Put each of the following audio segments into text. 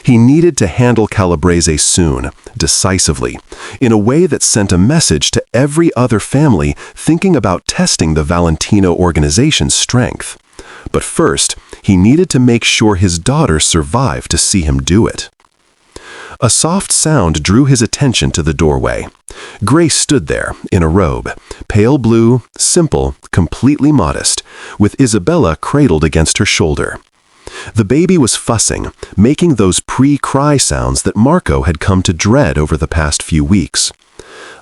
He needed to handle Calabrese soon, decisively, in a way that sent a message to every other family thinking about testing the Valentino organization's strength. But first, he needed to make sure his daughter survived to see him do it. A soft sound drew his attention to the doorway. Grace stood there, in a robe, pale blue, simple, completely modest, with Isabella cradled against her shoulder. The baby was fussing, making those pre-cry sounds that Marco had come to dread over the past few weeks.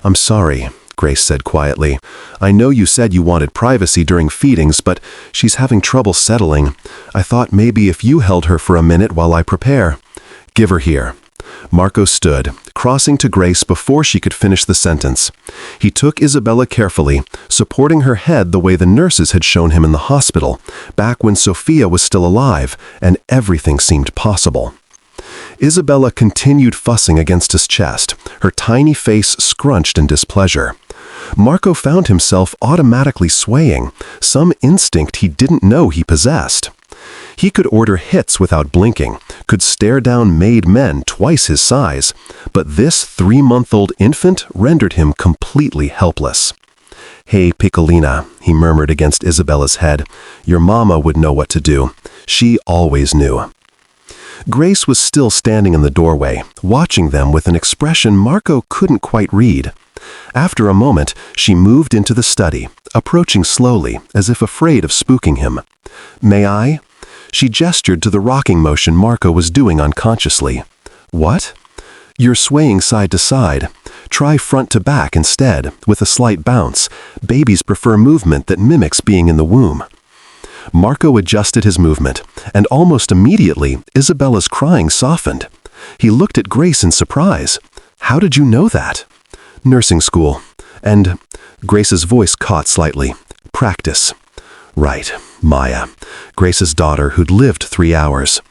"I'm sorry," Grace said quietly. "I know you said you wanted privacy during feedings, but she's having trouble settling. I thought maybe if you held her for a minute while I prepare. Give her here." Marco stood, crossing to Grace before she could finish the sentence. He took Isabella carefully, supporting her head the way the nurses had shown him in the hospital, back when Sophia was still alive and everything seemed possible. Isabella continued fussing against his chest, her tiny face scrunched in displeasure. Marco found himself automatically swaying, some instinct he didn't know he possessed. He could order hits without blinking, could stare down made men twice his size, but this 3-month-old infant rendered him completely helpless. "Hey, Piccolina," he murmured against Isabella's head. "Your mama would know what to do. She always knew." Grace was still standing in the doorway, watching them with an expression Marco couldn't quite read. After a moment, she moved into the study, approaching slowly, as if afraid of spooking him. "May I?" She gestured to the rocking motion Marco was doing unconsciously. "What?" "You're swaying side to side. Try front to back instead, with a slight bounce. Babies prefer movement that mimics being in the womb." Marco adjusted his movement, and almost immediately, Isabella's crying softened. He looked at Grace in surprise. "How did you know that?" "Nursing school. And," Grace's voice caught slightly, "practice." "Right, Maya, Grace's daughter who'd lived 3 hours.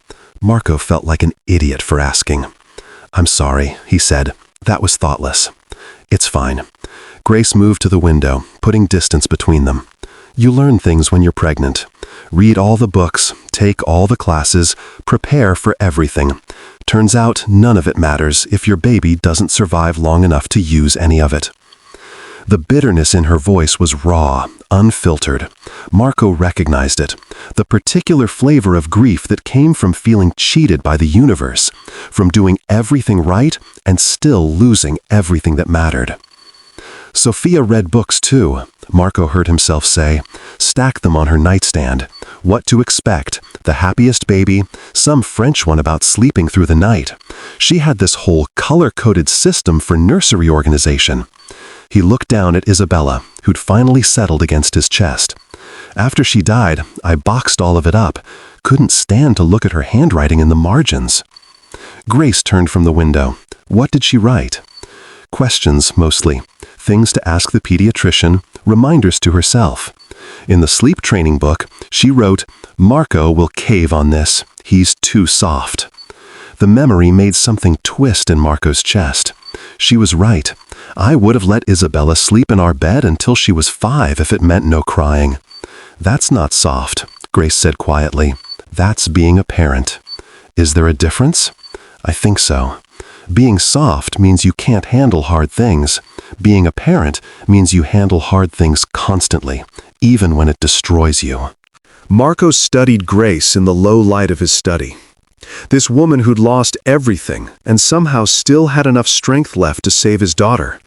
Marco felt like an idiot for asking. "I'm sorry," he said. "That was thoughtless." "It's fine." Grace moved to the window, putting distance between them. "You learn things when you're pregnant. Read all the books, take all the classes, prepare for everything. Turns out none of it matters if your baby doesn't survive long enough to use any of it." The bitterness in her voice was raw, unfiltered. Marco recognized it, the particular flavor of grief that came from feeling cheated by the universe, from doing everything right and still losing everything that mattered. Sophia read books too, Marco heard himself say, stacked them on her nightstand. What to Expect, The Happiest Baby, some French one about sleeping through the night. She had this whole color-coded system for nursery organization. He looked down at Isabella, who'd finally settled against his chest. "After she died, I boxed all of it up. Couldn't stand to look at her handwriting in the margins." Grace turned from the window. What did she write? Questions, mostly. Things to ask the pediatrician, reminders to herself. In the sleep training book, she wrote, "Marco will cave on this. He's too soft." The memory made something twist in Marco's chest. She was right. I would have let Isabella sleep in our bed until she was 5 if it meant no crying. "That's not soft," Grace said quietly. "That's being a parent." Is there a difference? I think so. Being soft means you can't handle hard things. Being a parent means you handle hard things constantly, even when it destroys you. Marco studied Grace in the low light of his study. This woman who'd lost everything and somehow still had enough strength left to save his daughter.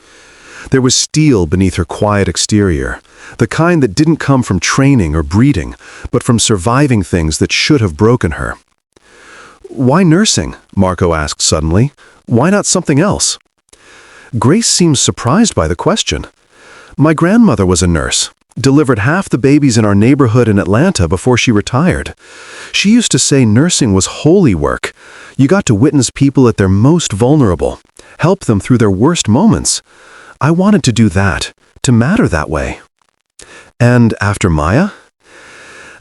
There was steel beneath her quiet exterior, the kind that didn't come from training or breeding, but from surviving things that should have broken her. "Why nursing?" Marco asked suddenly. "Why not something else?" Grace seemed surprised by the question. "My grandmother was a nurse. Delivered half the babies in our neighborhood in Atlanta before she retired. She used to say nursing was holy work. You got to witness people at their most vulnerable, help them through their worst moments. I wanted to do that, to matter that way." "And after Maya?"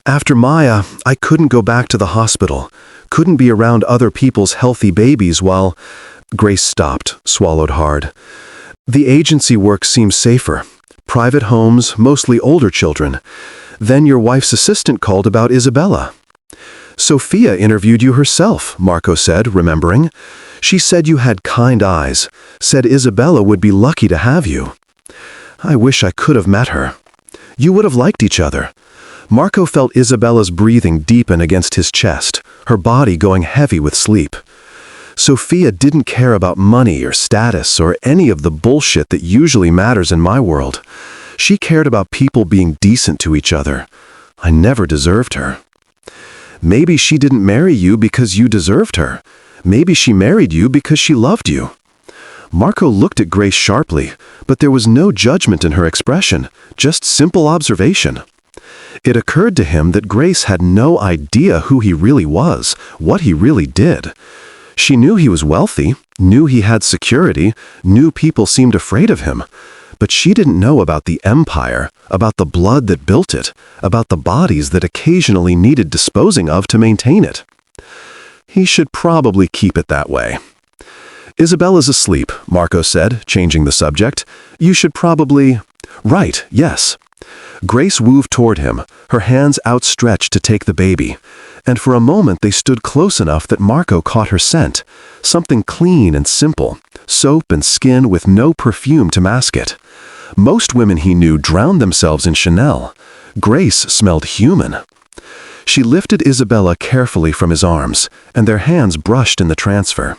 "After Maya, I couldn't go back to the hospital, couldn't be around other people's healthy babies while—" Grace stopped, swallowed hard. "The agency work seems safer. Private homes, mostly older children. Then your wife's assistant called about Isabella." Sophia interviewed you herself, Marco said, remembering. She said you had kind eyes, said Isabella would be lucky to have you. I wish I could have met her. You would have liked each other. Marco felt Isabella's breathing deepen against his chest, her body going heavy with sleep. Sophia didn't care about money or status or any of the bullshit that usually matters in my world. She cared about people being decent to each other. I never deserved her. Maybe she didn't marry you because you deserved her. Maybe she married you because she loved you. Marco looked at Grace sharply, but there was no judgment in her expression, just simple observation. It occurred to him that Grace had no idea who he really was, what he really did. She knew he was wealthy, knew he had security, knew people seemed afraid of him. But she didn't know about the empire, about the blood that built it, about the bodies that occasionally needed disposing of to maintain it. He should probably keep it that way. Isabella's asleep, Marco said, changing the subject. You should probably... Right, yes. Grace moved toward him, her hands outstretched to take the baby, and for a moment they stood close enough that Marco caught her scent, something clean and simple, soap and skin with no perfume to mask it. Most women he knew drowned themselves in Chanel. Grace smelled human. She lifted Isabella carefully from his arms, and their hands brushed in the transfer.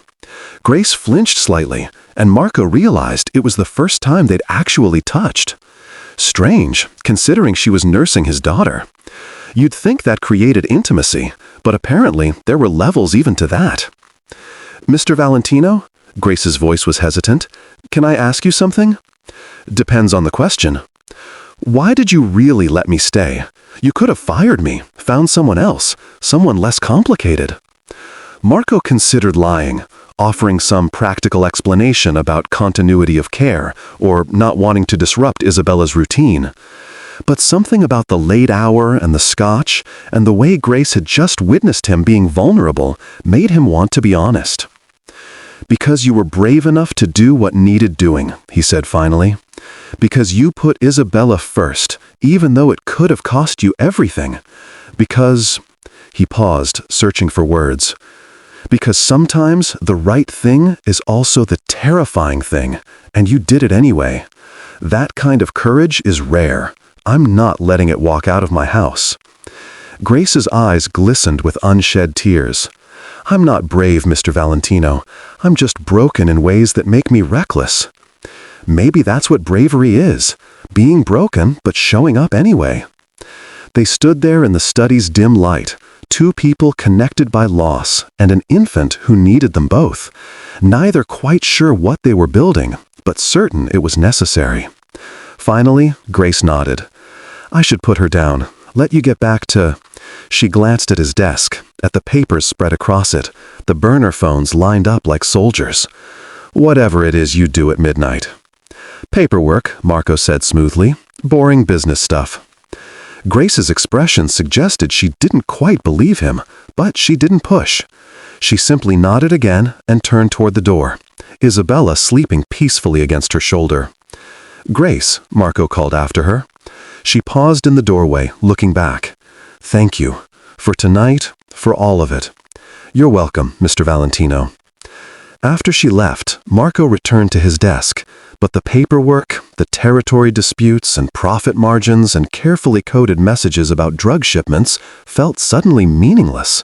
Grace flinched slightly, and Marco realized it was the first time they'd actually touched. Strange, considering she was nursing his daughter. You'd think that created intimacy, but apparently there were levels even to that. Mr. Valentino? Grace's voice was hesitant. Can I ask you something? Depends on the question. Why did you really let me stay? You could have fired me, found someone else, someone less complicated. Marco considered lying, offering some practical explanation about continuity of care or not wanting to disrupt Isabella's routine. But something about the late hour and the scotch and the way Grace had just witnessed him being vulnerable made him want to be honest. Because you were brave enough to do what needed doing, he said finally. Because you put Isabella first, even though it could have cost you everything. Because... He paused, searching for words. Because sometimes the right thing is also the terrifying thing, and you did it anyway. That kind of courage is rare. I'm not letting it walk out of my house. Grace's eyes glistened with unshed tears. I'm not brave, Mr. Valentino. I'm just broken in ways that make me reckless. Maybe that's what bravery is, being broken but showing up anyway. They stood there in the study's dim light, two people connected by loss and an infant who needed them both, neither quite sure what they were building, but certain it was necessary. Finally, Grace nodded. I should put her down, let you get back to... She glanced at his desk, at the papers spread across it, the burner phones lined up like soldiers. Whatever it is you do at midnight. Paperwork, Marco said smoothly. Boring business stuff. Grace's expression suggested she didn't quite believe him, but she didn't push. She simply nodded again and turned toward the door, Isabella sleeping peacefully against her shoulder. Grace, Marco called after her. She paused in the doorway, looking back. Thank you. For tonight, for all of it. You're welcome, Mr. Valentino. After she left, Marco returned to his desk, but the paperwork, the territory disputes and profit margins and carefully coded messages about drug shipments felt suddenly meaningless.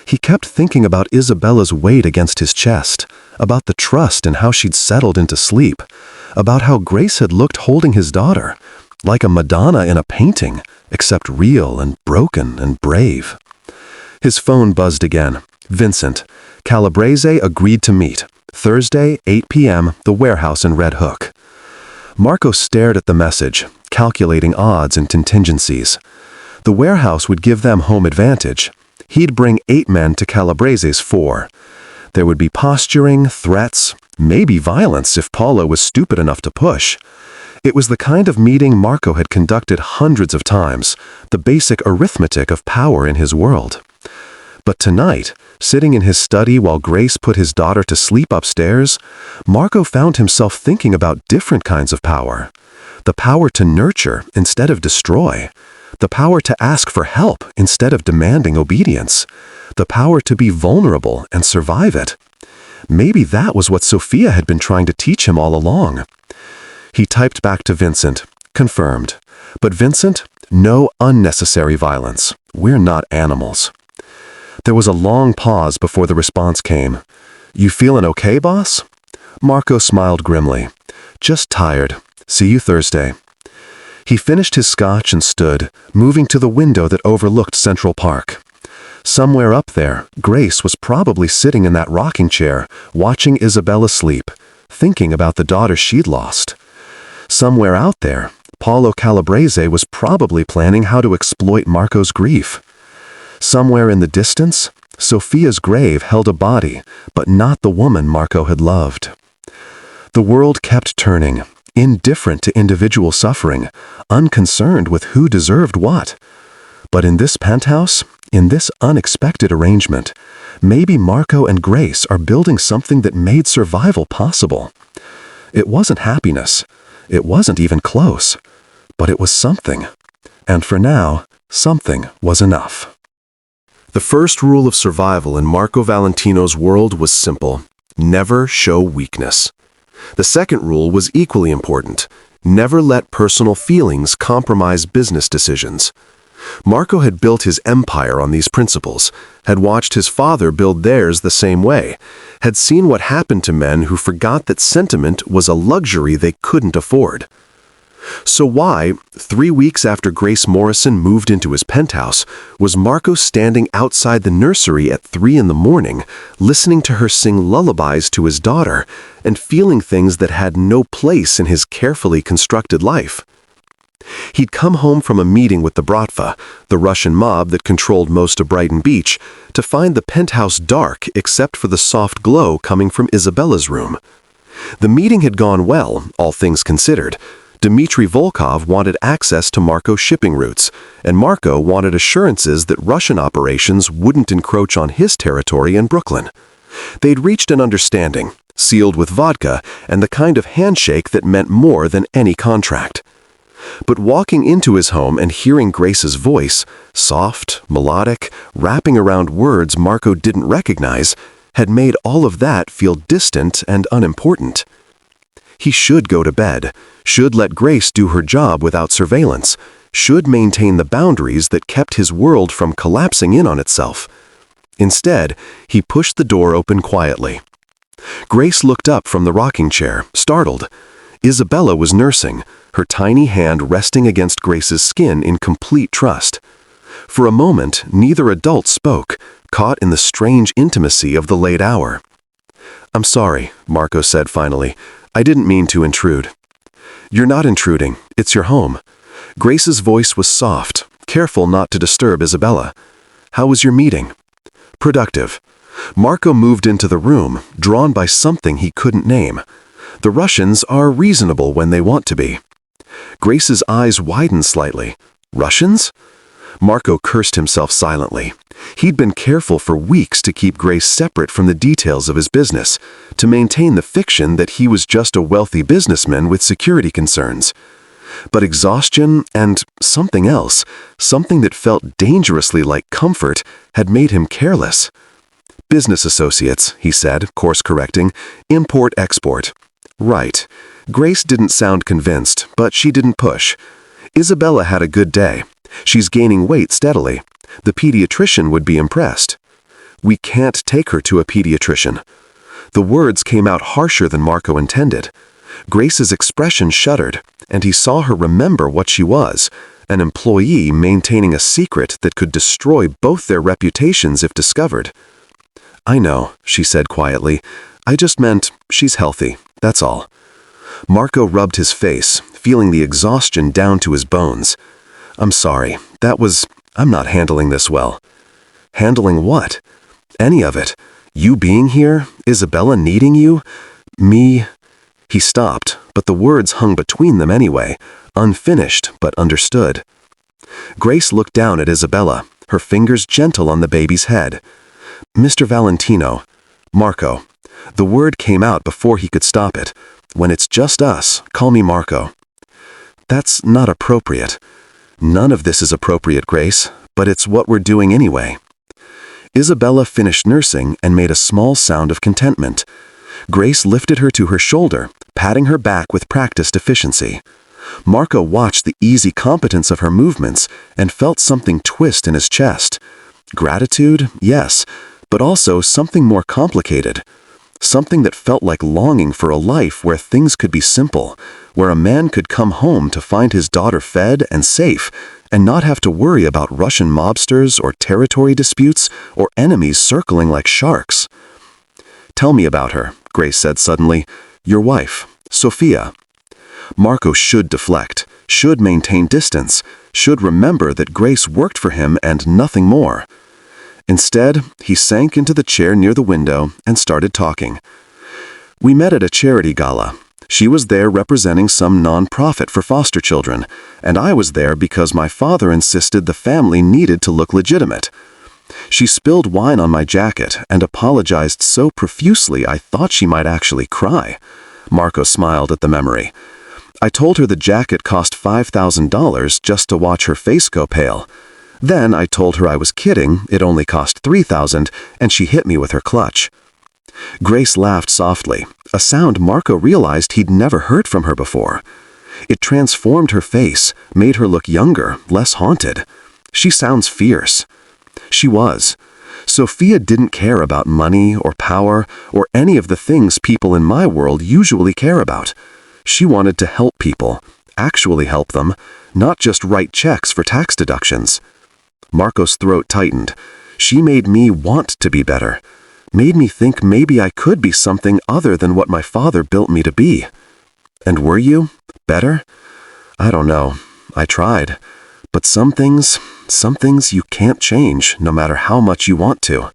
He kept thinking about Isabella's weight against his chest, about the trust in how she'd settled into sleep, about how Grace had looked holding his daughter, like a Madonna in a painting, except real and broken and brave. His phone buzzed again. Vincent. Calabrese agreed to meet. Thursday, 8 p.m., the warehouse in Red Hook. Marco stared at the message, calculating odds and contingencies. The warehouse would give them home advantage. He'd bring 8 men to Calabrese's 4. There would be posturing, threats, maybe violence if Paula was stupid enough to push. It was the kind of meeting Marco had conducted hundreds of times, the basic arithmetic of power in his world. But tonight, sitting in his study while Grace put his daughter to sleep upstairs, Marco found himself thinking about different kinds of power. The power to nurture instead of destroy. The power to ask for help instead of demanding obedience. The power to be vulnerable and survive it. Maybe that was what Sophia had been trying to teach him all along. He typed back to Vincent, confirmed. But Vincent, no unnecessary violence. We're not animals. There was a long pause before the response came. You feeling okay, boss? Marco smiled grimly. Just tired. See you Thursday. He finished his scotch and stood, moving to the window that overlooked Central Park. Somewhere up there, Grace was probably sitting in that rocking chair, watching Isabella sleep, thinking about the daughter she'd lost. Somewhere out there, Paulo Calabrese was probably planning how to exploit Marco's grief. Somewhere in the distance, Sophia's grave held a body, but not the woman Marco had loved. The world kept turning, indifferent to individual suffering, unconcerned with who deserved what. But in this penthouse, in this unexpected arrangement, maybe Marco and Grace are building something that made survival possible. It wasn't happiness. It wasn't even close. But it was something. And for now, something was enough. The first rule of survival in Marco Valentino's world was simple: never show weakness. The second rule was equally important: never let personal feelings compromise business decisions. Marco had built his empire on these principles, had watched his father build theirs the same way, had seen what happened to men who forgot that sentiment was a luxury they couldn't afford. So why, 3 weeks after Grace Morrison moved into his penthouse, was Marco standing outside the nursery at 3 in the morning, listening to her sing lullabies to his daughter, and feeling things that had no place in his carefully constructed life? He'd come home from a meeting with the Bratva, the Russian mob that controlled most of Brighton Beach, to find the penthouse dark except for the soft glow coming from Isabella's room. The meeting had gone well, all things considered. Dmitry Volkov wanted access to Marco's shipping routes, and Marco wanted assurances that Russian operations wouldn't encroach on his territory in Brooklyn. They'd reached an understanding, sealed with vodka, and the kind of handshake that meant more than any contract. But walking into his home and hearing Grace's voice, soft, melodic, wrapping around words Marco didn't recognize, had made all of that feel distant and unimportant. He should go to bed, should let Grace do her job without surveillance, should maintain the boundaries that kept his world from collapsing in on itself. Instead, he pushed the door open quietly. Grace looked up from the rocking chair, startled. Isabella was nursing, her tiny hand resting against Grace's skin in complete trust. For a moment, neither adult spoke, caught in the strange intimacy of the late hour. "I'm sorry," Marco said finally. "I didn't mean to intrude." "You're not intruding. It's your home." Grace's voice was soft, careful not to disturb Isabella. "How was your meeting?" "Productive." Marco moved into the room, drawn by something he couldn't name. The Russians are reasonable when they want to be. Grace's eyes widened slightly. Russians? Marco cursed himself silently. He'd been careful for weeks to keep Grace separate from the details of his business, to maintain the fiction that he was just a wealthy businessman with security concerns. But exhaustion and something else, something that felt dangerously like comfort, had made him careless. "Business associates," he said, course-correcting. "Import-export." Right. Grace didn't sound convinced, but she didn't push. Isabella had a good day. She's gaining weight steadily. The pediatrician would be impressed. "We can't take her to a pediatrician." The words came out harsher than Marco intended. Grace's expression shuddered, and he saw her remember what she was, an employee maintaining a secret that could destroy both their reputations if discovered. "I know," she said quietly. "I just meant she's healthy, that's all." Marco rubbed his face, feeling the exhaustion down to his bones. "I'm sorry, I'm not handling this well." "Handling what?" "Any of it. You being here, Isabella needing you, me." He stopped, but the words hung between them anyway, unfinished but understood. Grace looked down at Isabella, her fingers gentle on the baby's head. "Mr. Valentino." "Marco." The word came out before he could stop it. "When it's just us, call me Marco." "That's not appropriate." None of this is appropriate, Grace, but it's what we're doing anyway. Isabella finished nursing and made a small sound of contentment. Grace lifted her to her shoulder, patting her back with practiced efficiency. Marco watched the easy competence of her movements and felt something twist in his chest. Gratitude, yes, but also something more complicated. Something that felt like longing for a life where things could be simple, where a man could come home to find his daughter fed and safe, and not have to worry about Russian mobsters or territory disputes or enemies circling like sharks. "Tell me about her," Grace said suddenly. "Your wife, Sophia." Marco should deflect, should maintain distance, should remember that Grace worked for him and nothing more. Instead, he sank into the chair near the window and started talking. "We met at a charity gala. She was there representing some non-profit for foster children, and I was there because my father insisted the family needed to look legitimate. She spilled wine on my jacket and apologized so profusely I thought she might actually cry." Marco smiled at the memory. "I told her the jacket cost $5,000 just to watch her face go pale. Then I told her I was kidding, it only cost $3,000, and she hit me with her clutch." Grace laughed softly, a sound Marco realized he'd never heard from her before. It transformed her face, made her look younger, less haunted. "She sounds fierce." She was. Sophia didn't care about money or power or any of the things people in my world usually care about. She wanted to help people, actually help them, not just write checks for tax deductions. Marco's throat tightened. She made me want to be better. Made me think maybe I could be something other than what my father built me to be. "And were you? Better?" "I don't know. I tried. But some things you can't change, no matter how much you want to."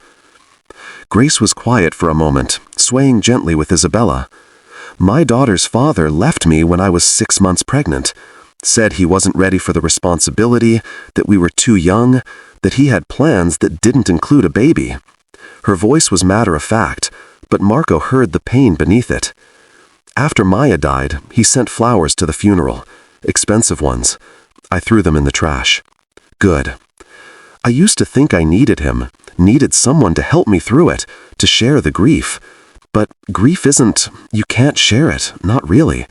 Grace was quiet for a moment, swaying gently with Isabella. "My daughter's father left me when I was 6 months pregnant. Said he wasn't ready for the responsibility, that we were too young, that he had plans that didn't include a baby." Her voice was matter-of-fact, but Marco heard the pain beneath it. "After Maya died, he sent flowers to the funeral. Expensive ones. I threw them in the trash." "Good. I used to think I needed him, needed someone to help me through it, to share the grief. But grief you can't share it, not really.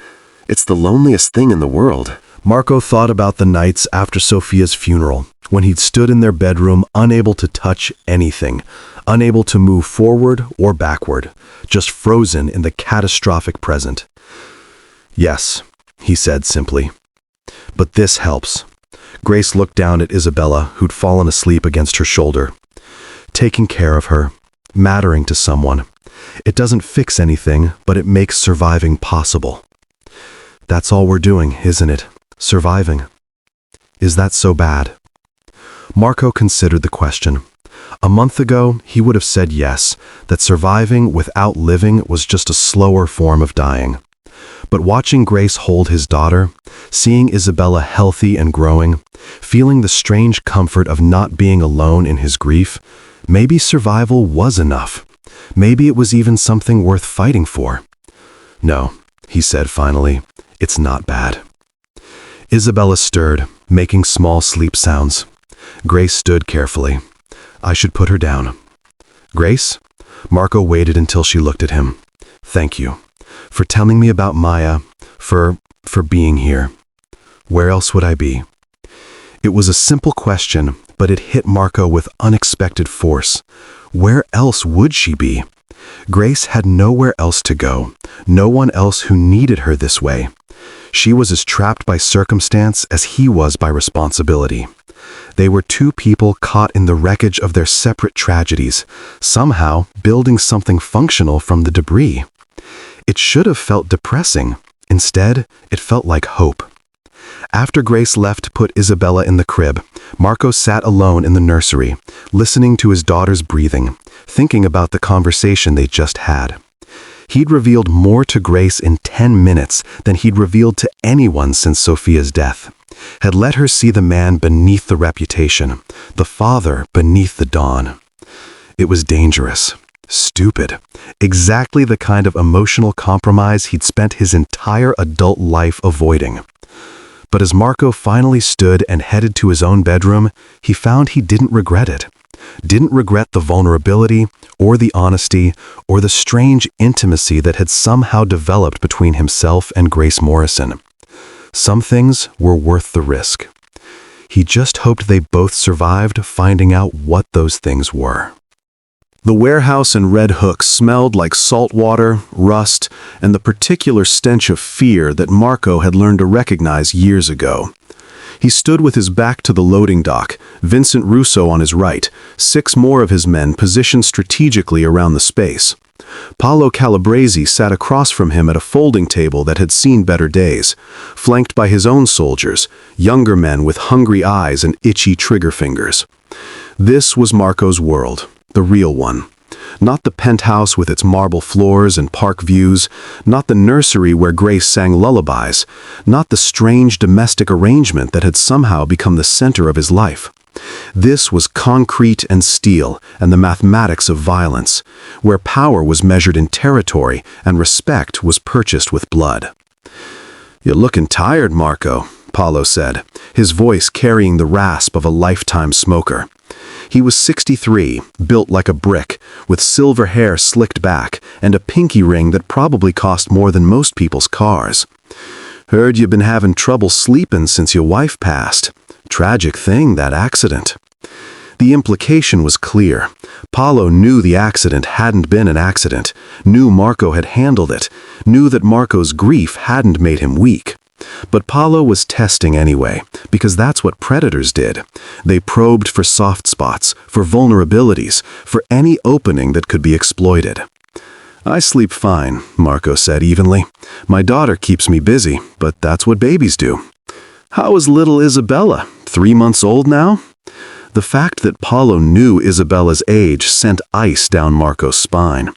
It's the loneliest thing in the world." Marco thought about the nights after Sophia's funeral, when he'd stood in their bedroom unable to touch anything, unable to move forward or backward, just frozen in the catastrophic present. "Yes," he said simply. "But this helps." Grace looked down at Isabella, who'd fallen asleep against her shoulder. "Taking care of her, mattering to someone. It doesn't fix anything, but it makes surviving possible. That's all we're doing, isn't it? Surviving. Is that so bad?" Marco considered the question. A month ago, he would have said yes, that surviving without living was just a slower form of dying. But watching Grace hold his daughter, seeing Isabella healthy and growing, feeling the strange comfort of not being alone in his grief, maybe survival was enough. Maybe it was even something worth fighting for. "No," he said finally, "it's not bad." Isabella stirred, making small sleep sounds. Grace stood carefully. "I should put her down." "Grace?" Marco waited until she looked at him. "Thank you. For telling me about Maya, for being here. Where else would I be?" It was a simple question, but it hit Marco with unexpected force. Where else would she be? Grace had nowhere else to go, no one else who needed her this way. She was as trapped by circumstance as he was by responsibility. They were two people caught in the wreckage of their separate tragedies, somehow building something functional from the debris. It should have felt depressing. Instead, it felt like hope. After Grace left to put Isabella in the crib, Marco sat alone in the nursery, listening to his daughter's breathing, thinking about the conversation they just had. He'd revealed more to Grace in 10 minutes than he'd revealed to anyone since Sophia's death. Had let her see the man beneath the reputation, the father beneath the dawn. It was dangerous. Stupid. Exactly the kind of emotional compromise he'd spent his entire adult life avoiding. But as Marco finally stood and headed to his own bedroom, he found he didn't regret it. Didn't regret the vulnerability, or the honesty, or the strange intimacy that had somehow developed between himself and Grace Morrison. Some things were worth the risk. He just hoped they both survived finding out what those things were. The warehouse in Red Hook smelled like salt water, rust, and the particular stench of fear that Marco had learned to recognize years ago. He stood with his back to the loading dock, Vincent Russo on his right, 6 more of his men positioned strategically around the space. Paolo Calabrese sat across from him at a folding table that had seen better days, flanked by his own soldiers, younger men with hungry eyes and itchy trigger fingers. This was Marco's world, the real one. Not the penthouse with its marble floors and park views, not the nursery where Grace sang lullabies, not the strange domestic arrangement that had somehow become the center of his life. This was concrete and steel and the mathematics of violence, where power was measured in territory and respect was purchased with blood. "You're looking tired, Marco," Paolo said, his voice carrying the rasp of a lifetime smoker. He was 63, built like a brick, with silver hair slicked back and a pinky ring that probably cost more than most people's cars. "Heard you've been having trouble sleeping since your wife passed. Tragic thing, that accident." The implication was clear. Paolo knew the accident hadn't been an accident, knew Marco had handled it, knew that Marco's grief hadn't made him weak. But Paolo was testing anyway, because that's what predators did. They probed for soft spots, for vulnerabilities, for any opening that could be exploited. "I sleep fine," Marco said evenly. "My daughter keeps me busy, but that's what babies do." "How is little Isabella? 3 months old now?" The fact that Paolo knew Isabella's age sent ice down Marco's spine.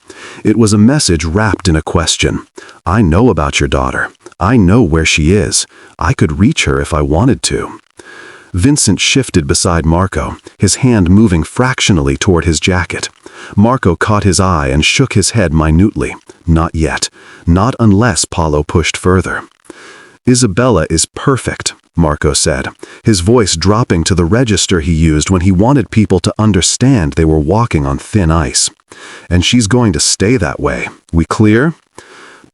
It was a message wrapped in a question. "I know about your daughter. I know where she is. I could reach her if I wanted to." Vincent shifted beside Marco, his hand moving fractionally toward his jacket. Marco caught his eye and shook his head minutely. "Not yet. Not unless Paolo pushed further." "Isabella is perfect," Marco said, his voice dropping to the register he used when he wanted people to understand they were walking on thin ice. "And she's going to stay that way. We clear?"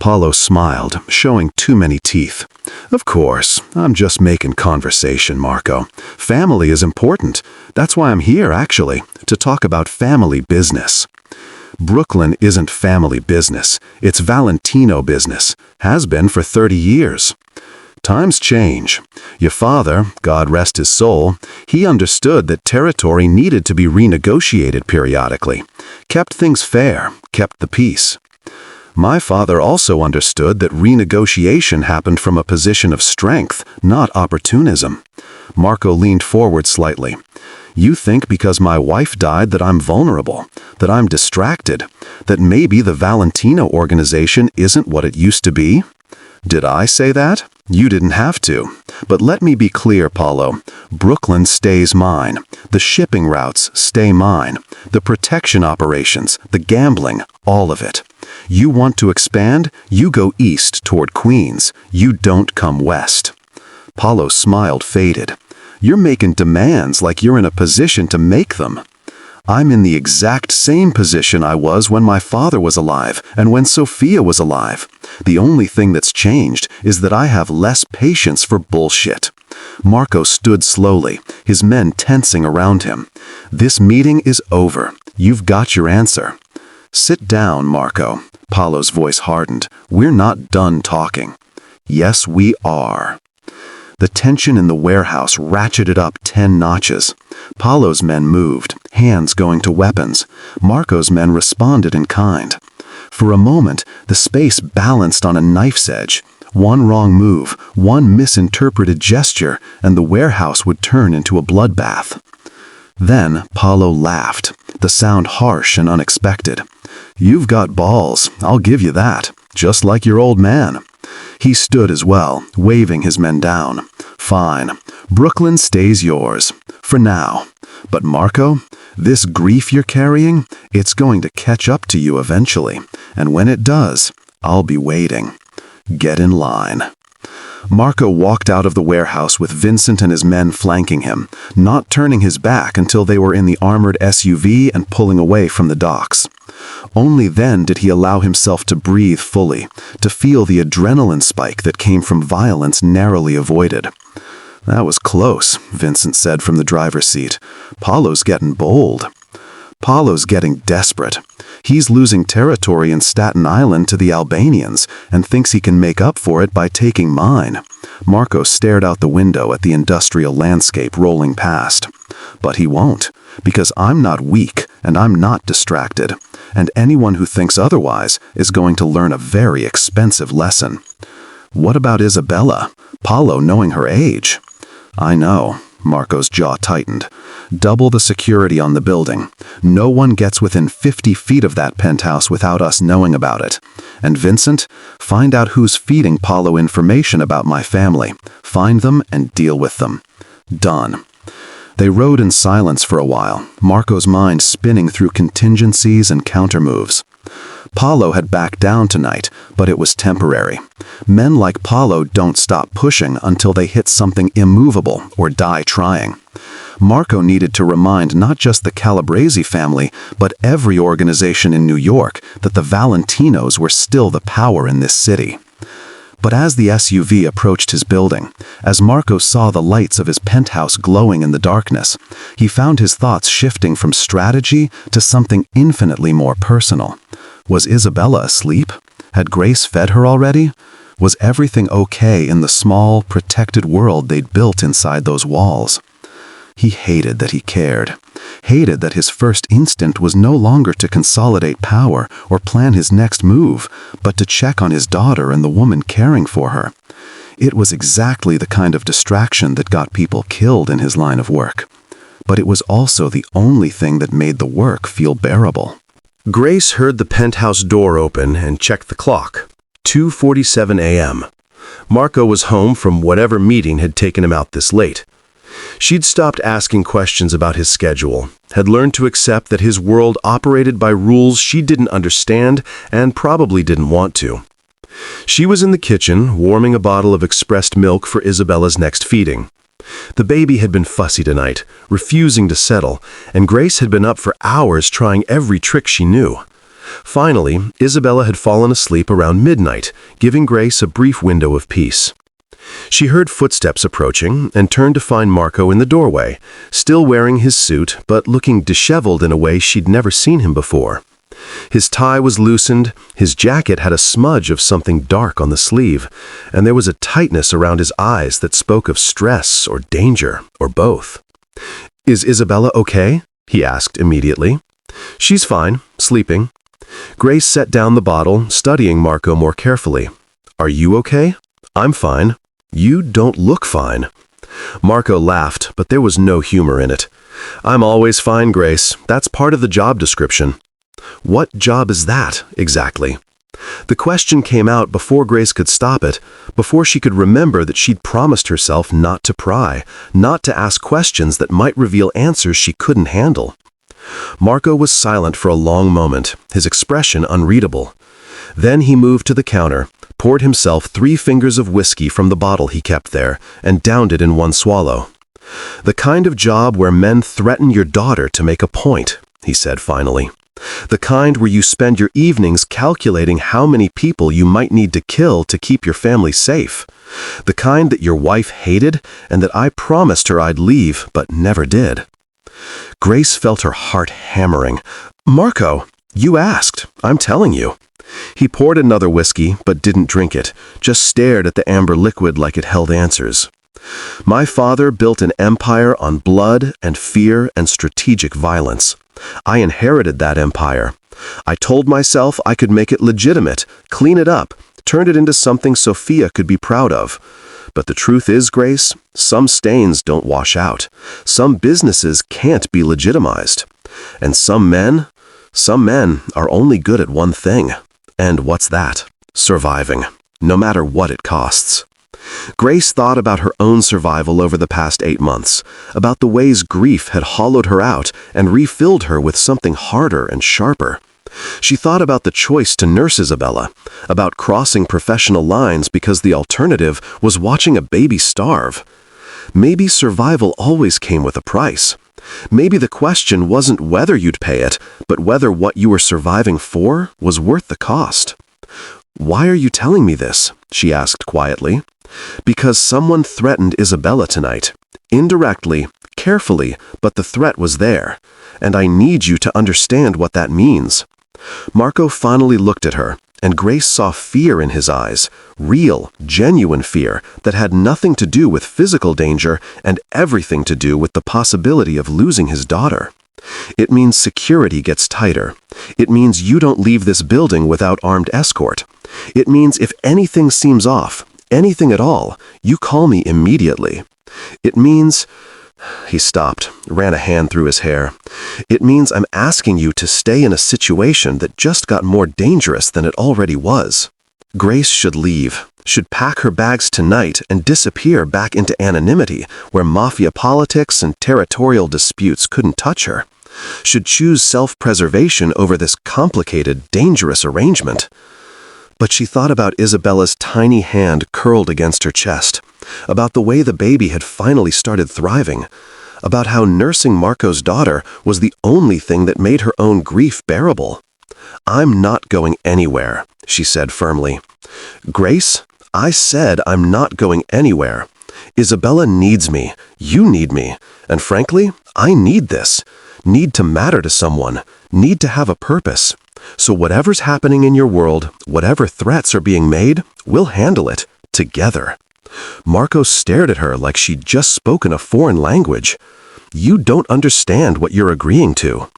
Paolo smiled, showing too many teeth. "Of course, I'm just making conversation, Marco. Family is important. That's why I'm here, actually, to talk about family business." Brooklyn isn't family business. It's Valentino business. Has been for 30 years. Times change. Your father, God rest his soul, he understood that territory needed to be renegotiated periodically. Kept things fair, kept the peace. My father also understood that renegotiation happened from a position of strength, not opportunism. Marco leaned forward slightly. "You think because my wife died that I'm vulnerable, that I'm distracted, that maybe the Valentino organization isn't what it used to be? Did I say that? You didn't have to. But let me be clear, Paolo. Brooklyn stays mine. The shipping routes stay mine. The protection operations, the gambling, all of it. You want to expand? You go east toward Queens. You don't come west." Paolo's smile faded. "You're making demands like you're in a position to make them." "I'm in the exact same position I was when my father was alive and when Sophia was alive. The only thing that's changed is that I have less patience for bullshit." Marco stood slowly, his men tensing around him. "This meeting is over. You've got your answer." "Sit down, Marco." Paolo's voice hardened. "We're not done talking." "Yes, we are." The tension in the warehouse ratcheted up 10 notches. Paolo's men moved, hands going to weapons. Marco's men responded in kind. For a moment, the space balanced on a knife's edge. One wrong move, one misinterpreted gesture, and the warehouse would turn into a bloodbath. Then Paolo laughed, the sound harsh and unexpected. "You've got balls, I'll give you that, just like your old man." He stood as well, waving his men down. "Fine. Brooklyn stays yours. For now. But Marco, this grief you're carrying, it's going to catch up to you eventually. And when it does, I'll be waiting. Get in line." Marco walked out of the warehouse with Vincent and his men flanking him, not turning his back until they were in the armored SUV and pulling away from the docks. Only then did he allow himself to breathe fully, to feel the adrenaline spike that came from violence narrowly avoided. "That was close," Vincent said from the driver's seat. "Paulo's getting bold." Paulo's getting desperate. He's losing territory in Staten Island to the Albanians and thinks he can make up for it by taking mine. Marco stared out the window at the industrial landscape rolling past. "But he won't, because I'm not weak and I'm not distracted. And anyone who thinks otherwise is going to learn a very expensive lesson." "What about Isabella? Paulo knowing her age?" "I know." Marco's jaw tightened. "Double the security on the building. No one gets within 50 feet of that penthouse without us knowing about it. And Vincent, find out who's feeding Paulo information about my family. Find them and deal with them." Done. They rode in silence for a while, Marco's mind spinning through contingencies and countermoves. Paulo had backed down tonight, but it was temporary. Men like Paulo don't stop pushing until they hit something immovable or die trying. Marco needed to remind not just the Calabrese family, but every organization in New York that the Valentinos were still the power in this city. But as the SUV approached his building, as Marco saw the lights of his penthouse glowing in the darkness, he found his thoughts shifting from strategy to something infinitely more personal. Was Isabella asleep? Had Grace fed her already? Was everything okay in the small, protected world they'd built inside those walls? He hated that he cared. Hated that his first instinct was no longer to consolidate power or plan his next move, but to check on his daughter and the woman caring for her. It was exactly the kind of distraction that got people killed in his line of work. But it was also the only thing that made the work feel bearable. Grace heard the penthouse door open and checked the clock. 2:47 a.m. Marco was home from whatever meeting had taken him out this late. She'd stopped asking questions about his schedule, had learned to accept that his world operated by rules she didn't understand and probably didn't want to. She was in the kitchen, warming a bottle of expressed milk for Isabella's next feeding. The baby had been fussy tonight, refusing to settle, and Grace had been up for hours trying every trick she knew. Finally, Isabella had fallen asleep around midnight, giving Grace a brief window of peace. She heard footsteps approaching and turned to find Marco in the doorway, still wearing his suit but looking disheveled in a way she'd never seen him before. His tie was loosened, his jacket had a smudge of something dark on the sleeve, and there was a tightness around his eyes that spoke of stress or danger, or both. "Is Isabella okay?" he asked immediately. "She's fine, sleeping." Grace set down the bottle, studying Marco more carefully. "Are you okay?" "I'm fine." "You don't look fine." Marco laughed, but there was no humor in it. "I'm always fine, Grace. That's part of the job description." "What job is that, exactly?" The question came out before Grace could stop it, before she could remember that she'd promised herself not to pry, not to ask questions that might reveal answers she couldn't handle. Marco was silent for a long moment, his expression unreadable. Then he moved to the counter, poured himself 3 fingers of whiskey from the bottle he kept there, and downed it in one swallow. "The kind of job where men threaten your daughter to make a point," he said finally. "The kind where you spend your evenings calculating how many people you might need to kill to keep your family safe. The kind that your wife hated and that I promised her I'd leave but never did." Grace felt her heart hammering. "Marco, you asked. I'm telling you." He poured another whiskey but didn't drink it, just stared at the amber liquid like it held answers. "My father built an empire on blood and fear and strategic violence. I inherited that empire. I told myself I could make it legitimate, clean it up, turn it into something Sophia could be proud of. But the truth is, Grace, some stains don't wash out. Some businesses can't be legitimized. And some men are only good at one thing. And what's that? Surviving, no matter what it costs." Grace thought about her own survival over the past 8 months, about the ways grief had hollowed her out and refilled her with something harder and sharper. She thought about the choice to nurse Isabella, about crossing professional lines because the alternative was watching a baby starve. Maybe survival always came with a price. Maybe the question wasn't whether you'd pay it, but whether what you were surviving for was worth the cost. "Why are you telling me this?" she asked quietly. "Because someone threatened Isabella tonight. Indirectly, carefully, but the threat was there. And I need you to understand what that means." Marco finally looked at her, and Grace saw fear in his eyes, real, genuine fear that had nothing to do with physical danger and everything to do with the possibility of losing his daughter. It means security gets tighter. It means you don't leave this building without armed escort. It means if anything seems off, anything at all, you call me immediately. It means... He stopped, ran a hand through his hair. "It means I'm asking you to stay in a situation that just got more dangerous than it already was. Grace should leave, should pack her bags tonight and disappear back into anonymity where mafia politics and territorial disputes couldn't touch her. Should choose self-preservation over this complicated, dangerous arrangement." But she thought about Isabella's tiny hand curled against her chest, about the way the baby had finally started thriving, about how nursing Marco's daughter was the only thing that made her own grief bearable. "I'm not going anywhere," she said firmly. "Grace, I said I'm not going anywhere. Isabella needs me, you need me, and frankly, I need this. Need to matter to someone, need to have a purpose. So whatever's happening in your world, whatever threats are being made, we'll handle it, together." Marco stared at her like she'd just spoken a foreign language. "You don't understand what you're agreeing to."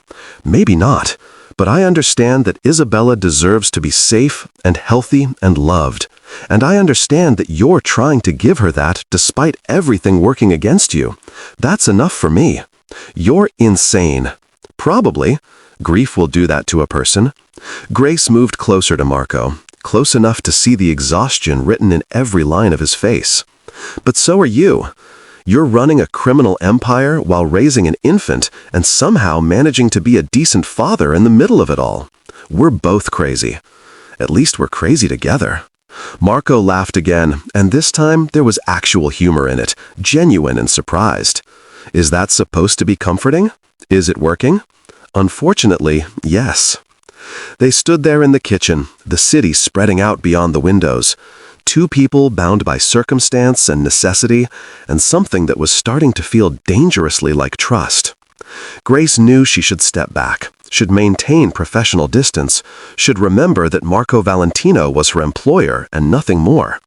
"Maybe not, but I understand that Isabella deserves to be safe and healthy and loved. And I understand that you're trying to give her that despite everything working against you. That's enough for me. You're insane. Probably. Grief will do that to a person." Grace moved closer to Marco, close enough to see the exhaustion written in every line of his face. "But so are you. You're running a criminal empire while raising an infant and somehow managing to be a decent father in the middle of it all. We're both crazy. At least we're crazy together." Marco laughed again, and this time there was actual humor in it, genuine and surprised. "Is that supposed to be comforting? Is it working?" "Unfortunately, yes." They stood there in the kitchen, the city spreading out beyond the windows. Two people bound by circumstance and necessity, and something that was starting to feel dangerously like trust. Grace knew she should step back, should maintain professional distance, should remember that Marco Valentino was her employer and nothing more.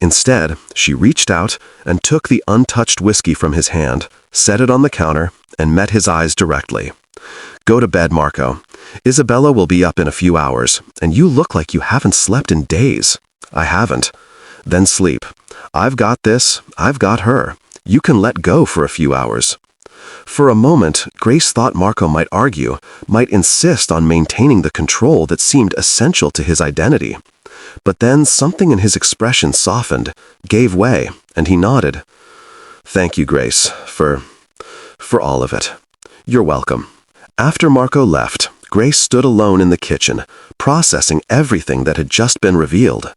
Instead, she reached out and took the untouched whiskey from his hand, set it on the counter, and met his eyes directly. "Go to bed, Marco. Isabella will be up in a few hours, and you look like you haven't slept in days." "I haven't." "Then sleep. I've got this. I've got her. You can let go for a few hours." For a moment, Grace thought Marco might argue, might insist on maintaining the control that seemed essential to his identity. But then something in his expression softened, gave way, and he nodded. "Thank you, Grace, for all of it. You're welcome." After Marco left, Grace stood alone in the kitchen, processing everything that had just been revealed.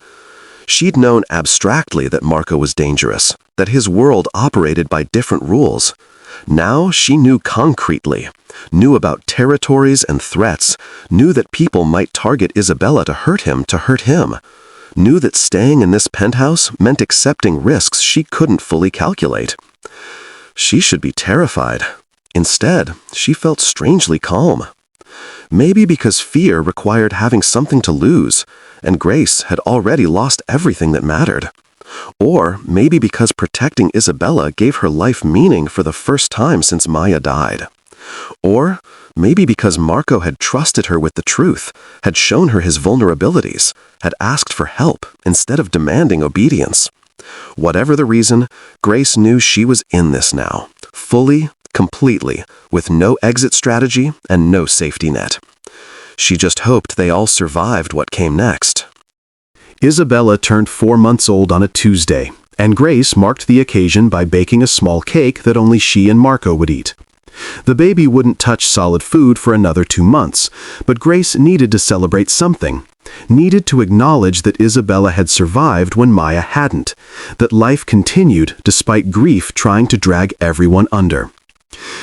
She'd known abstractly that Marco was dangerous, that his world operated by different rules. Now she knew concretely, knew about territories and threats, knew that people might target Isabella to hurt him, knew that staying in this penthouse meant accepting risks she couldn't fully calculate. She should be terrified. Instead, she felt strangely calm. Maybe because fear required having something to lose, and Grace had already lost everything that mattered. Or maybe because protecting Isabella gave her life meaning for the first time since Maya died. Or maybe because Marco had trusted her with the truth, had shown her his vulnerabilities, had asked for help instead of demanding obedience. Whatever the reason, Grace knew she was in this now, fully, completely, with no exit strategy and no safety net. She just hoped they all survived what came next. Isabella turned 4 months old on a Tuesday, and Grace marked the occasion by baking a small cake that only she and Marco would eat. The baby wouldn't touch solid food for another 2 months, but Grace needed to celebrate something. Needed to acknowledge that Isabella had survived when Maya hadn't, that life continued despite grief trying to drag everyone under.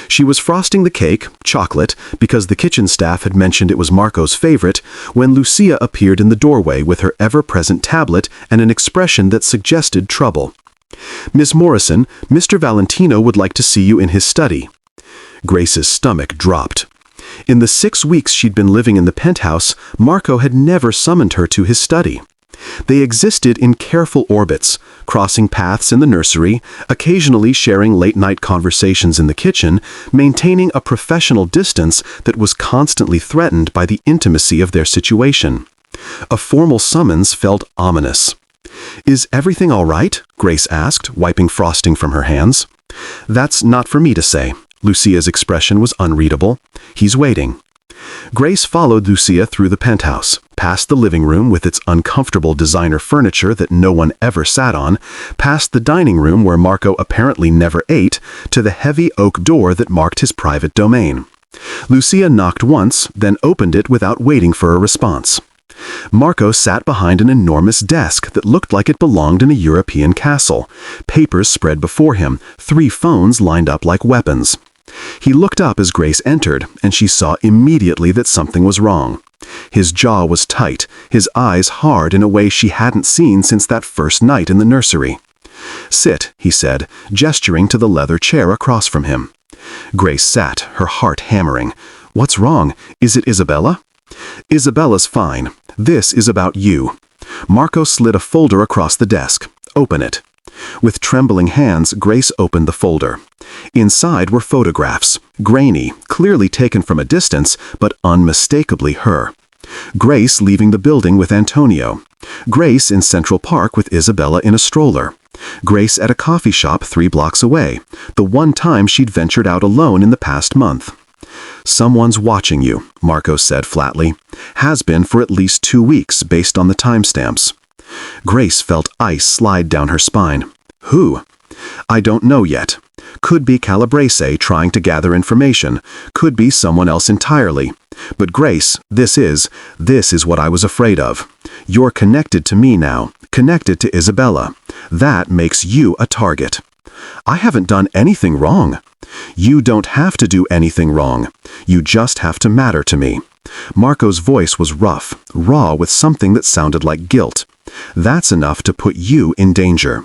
She was frosting the cake, chocolate, because the kitchen staff had mentioned it was Marco's favorite, when Lucia appeared in the doorway with her ever-present tablet and an expression that suggested trouble. "Miss Morrison, Mr. Valentino would like to see you in his study." Grace's stomach dropped. In the 6 weeks she'd been living in the penthouse, Marco had never summoned her to his study. They existed in careful orbits, crossing paths in the nursery, occasionally sharing late-night conversations in the kitchen, maintaining a professional distance that was constantly threatened by the intimacy of their situation. A formal summons felt ominous. "Is everything all right?" Grace asked, wiping frosting from her hands. "That's not for me to say." Lucia's expression was unreadable. "He's waiting." Grace followed Lucia through the penthouse, past the living room with its uncomfortable designer furniture that no one ever sat on, past the dining room where Marco apparently never ate, to the heavy oak door that marked his private domain. Lucia knocked once, then opened it without waiting for a response. Marco sat behind an enormous desk that looked like it belonged in a European castle, papers spread before him, 3 phones lined up like weapons. He looked up as Grace entered, and she saw immediately that something was wrong. His jaw was tight, his eyes hard in a way she hadn't seen since that first night in the nursery. "Sit," he said, gesturing to the leather chair across from him. Grace sat, her heart hammering. "What's wrong? Is it Isabella?" "Isabella's fine. This is about you." Marco slid a folder across the desk. "Open it." With trembling hands, Grace opened the folder. Inside were photographs, grainy, clearly taken from a distance, but unmistakably her. Grace leaving the building with Antonio. Grace in Central Park with Isabella in a stroller. Grace at a coffee shop 3 blocks away, the one time she'd ventured out alone in the past month. "Someone's watching you," Marco said flatly. "Has been for at least 2 weeks based on the timestamps." Grace felt ice slide down her spine. "Who?" "I don't know yet. Could be Calabrese trying to gather information. Could be someone else entirely. But Grace, this is what I was afraid of. You're connected to me now, connected to Isabella. That makes you a target." "I haven't done anything wrong." "You don't have to do anything wrong. You just have to matter to me." Marco's voice was rough, raw with something that sounded like guilt. "That's enough to put you in danger."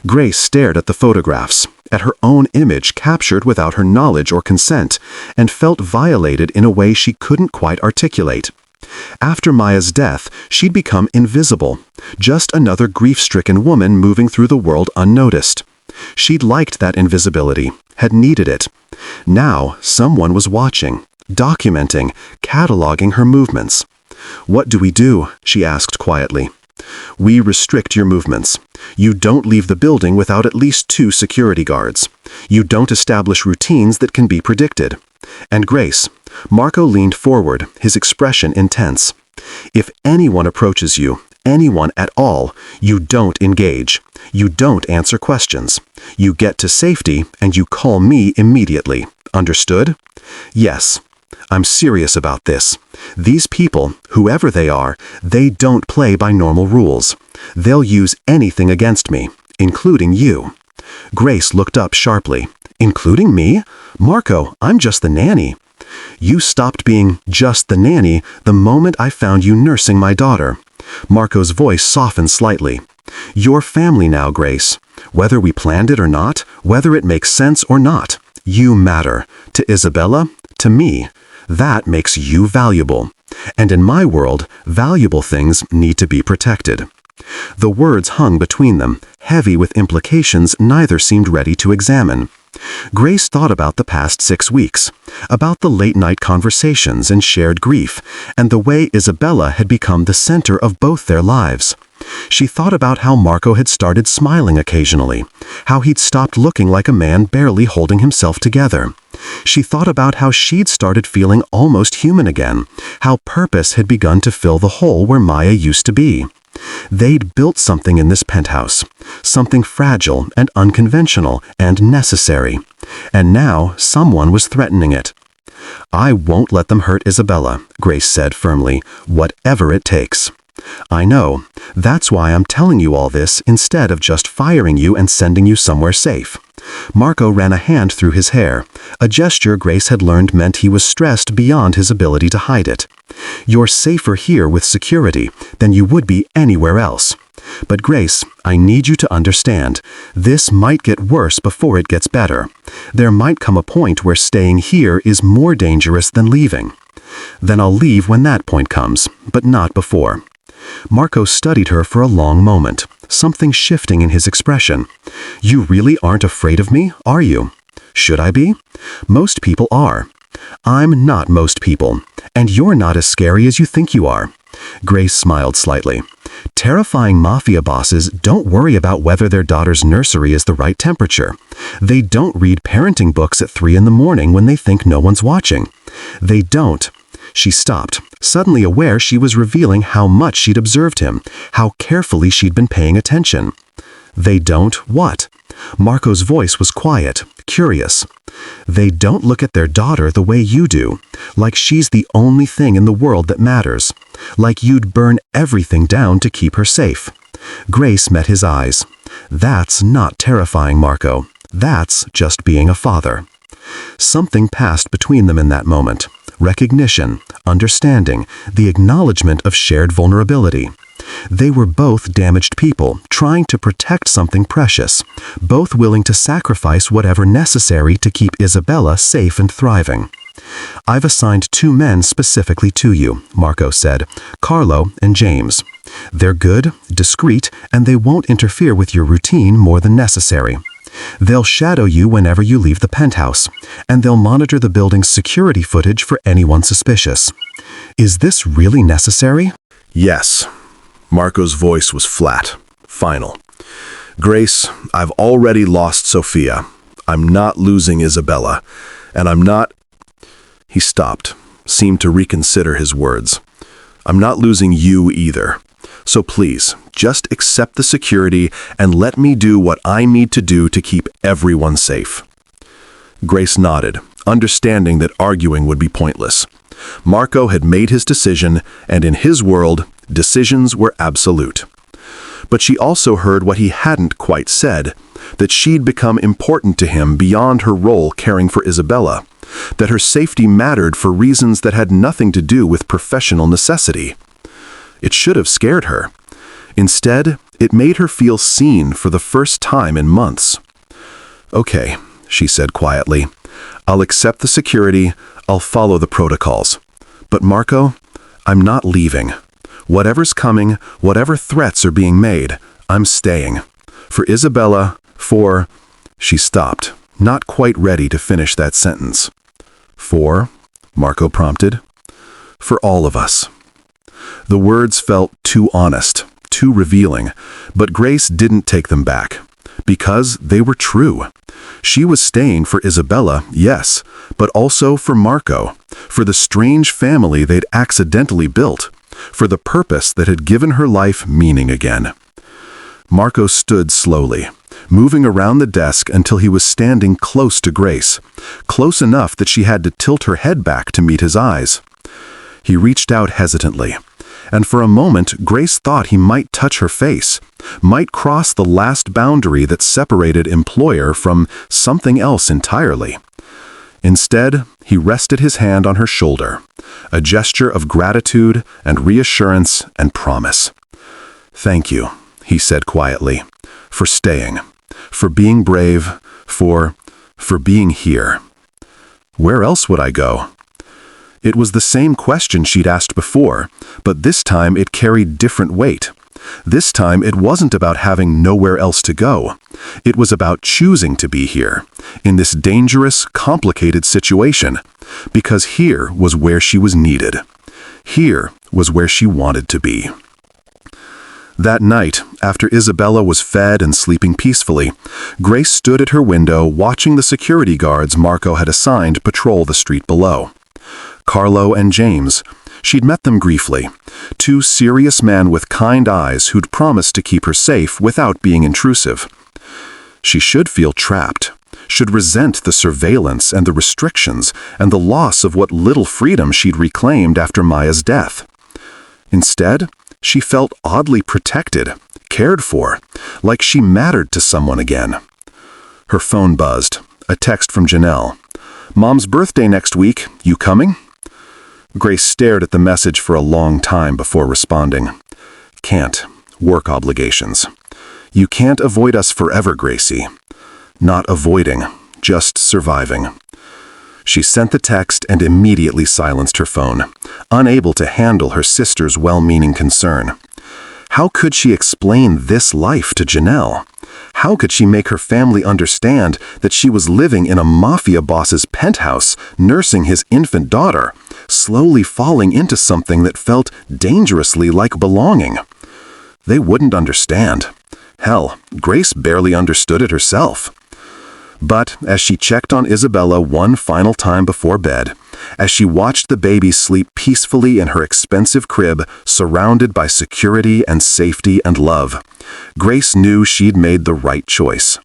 Grace stared at the photographs, at her own image captured without her knowledge or consent, and felt violated in a way she couldn't quite articulate. After Maya's death, she'd become invisible, just another grief-stricken woman moving through the world unnoticed. She'd liked that invisibility, had needed it. Now, someone was watching, documenting, cataloging her movements. "What do we do?" she asked quietly. "We restrict your movements. You don't leave the building without at least 2 security guards. You don't establish routines that can be predicted. And Grace," Marco leaned forward, his expression intense. "If anyone approaches you, anyone at all, you don't engage. You don't answer questions. You get to safety and you call me immediately. Understood?" "Yes. I'm serious about this. These people, whoever they are, they don't play by normal rules. They'll use anything against me, including you." Grace looked up sharply. "Including me? Marco, I'm just the nanny." "You stopped being just the nanny the moment I found you nursing my daughter." Marco's voice softened slightly. "You're family now, Grace. Whether we planned it or not, whether it makes sense or not, you matter. To Isabella, to me. That makes you valuable. And in my world, valuable things need to be protected." The words hung between them, heavy with implications neither seemed ready to examine. Grace thought about the past 6 weeks, about the late-night conversations and shared grief, and the way Isabella had become the center of both their lives. She thought about how Marco had started smiling occasionally, how he'd stopped looking like a man barely holding himself together. She thought about how she'd started feeling almost human again, how purpose had begun to fill the hole where Maya used to be. They'd built something in this penthouse, something fragile and unconventional and necessary, and now someone was threatening it. "I won't let them hurt Isabella," Grace said firmly, "whatever it takes." "I know. That's why I'm telling you all this instead of just firing you and sending you somewhere safe." Marco ran a hand through his hair, a gesture Grace had learned meant he was stressed beyond his ability to hide it. "You're safer here with security than you would be anywhere else. But Grace, I need you to understand, this might get worse before it gets better. There might come a point where staying here is more dangerous than leaving. Then I'll leave when that point comes, but not before." Marco studied her for a long moment, something shifting in his expression. "You really aren't afraid of me, are you? Should I be? Most people are. I'm not most people, and you're not as scary as you think you are." Grace smiled slightly. "Terrifying mafia bosses don't worry about whether their daughter's nursery is the right temperature. They don't read parenting books at 3 in the morning when they think no one's watching. They don't." She stopped, suddenly aware she was revealing how much she'd observed him, how carefully she'd been paying attention. "They don't what?" Marco's voice was quiet, curious. "They don't look at their daughter the way you do, like she's the only thing in the world that matters, like you'd burn everything down to keep her safe." Grace met his eyes. "That's not terrifying, Marco. That's just being a father." Something passed between them in that moment. Recognition, understanding, the acknowledgement of shared vulnerability. They were both damaged people, trying to protect something precious, both willing to sacrifice whatever necessary to keep Isabella safe and thriving. "I've assigned 2 men specifically to you," Marco said, "Carlo and James. They're good, discreet, and they won't interfere with your routine more than necessary. They'll shadow you whenever you leave the penthouse, and they'll monitor the building's security footage for anyone suspicious." "Is this really necessary?" Yes. Marco's voice was flat, final. "Grace, I've already lost Sophia. I'm not losing Isabella. And I'm not—" He stopped, seemed to reconsider his words. "I'm not losing you either. So please, just accept the security and let me do what I need to do to keep everyone safe." Grace nodded, understanding that arguing would be pointless. Marco had made his decision, and in his world, decisions were absolute. But she also heard what he hadn't quite said, that she'd become important to him beyond her role caring for Isabella, that her safety mattered for reasons that had nothing to do with professional necessity. It should have scared her. Instead, it made her feel seen for the first time in months. "Okay," she said quietly. "I'll accept the security, I'll follow the protocols. But Marco, I'm not leaving. Whatever's coming, whatever threats are being made, I'm staying. For Isabella, for—" She stopped, not quite ready to finish that sentence. "For?" Marco prompted. "For all of us." The words felt too honest, too revealing, but Grace didn't take them back, because they were true. She was staying for Isabella, yes, but also for Marco, for the strange family they'd accidentally built, for the purpose that had given her life meaning again. Marco stood slowly, moving around the desk until he was standing close to Grace, close enough that she had to tilt her head back to meet his eyes. He reached out hesitantly, and for a moment Grace thought he might touch her face, might cross the last boundary that separated employer from something else entirely. Instead, he rested his hand on her shoulder, a gesture of gratitude and reassurance and promise. "Thank you," he said quietly, "for staying, for being brave, for being here. Where else would I go?" It was the same question she'd asked before, but this time it carried different weight. This time it wasn't about having nowhere else to go. It was about choosing to be here, in this dangerous, complicated situation, because here was where she was needed. Here was where she wanted to be. That night, after Isabella was fed and sleeping peacefully, Grace stood at her window watching the security guards Marco had assigned patrol the street below. Carlo and James. She'd met them briefly. Two serious men with kind eyes who'd promised to keep her safe without being intrusive. She should feel trapped, should resent the surveillance and the restrictions and the loss of what little freedom she'd reclaimed after Maya's death. Instead, she felt oddly protected, cared for, like she mattered to someone again. Her phone buzzed. A text from Janelle. "Mom's birthday next week. You coming?" Grace stared at the message for a long time before responding. "Can't. Work obligations. You can't avoid us forever, Gracie." Not avoiding, just surviving. She sent the text and immediately silenced her phone, unable to handle her sister's well-meaning concern. How could she explain this life to Janelle? How could she make her family understand that she was living in a mafia boss's penthouse, nursing his infant daughter, slowly falling into something that felt dangerously like belonging? They wouldn't understand. Hell, Grace barely understood it herself. But as she checked on Isabella one final time before bed, as she watched the baby sleep peacefully in her expensive crib, surrounded by security and safety and love, Grace knew she'd made the right choice.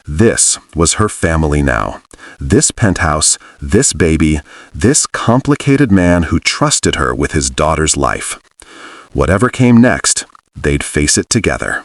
This was her family now. This penthouse, this baby, this complicated man who trusted her with his daughter's life. Whatever came next, they'd face it together.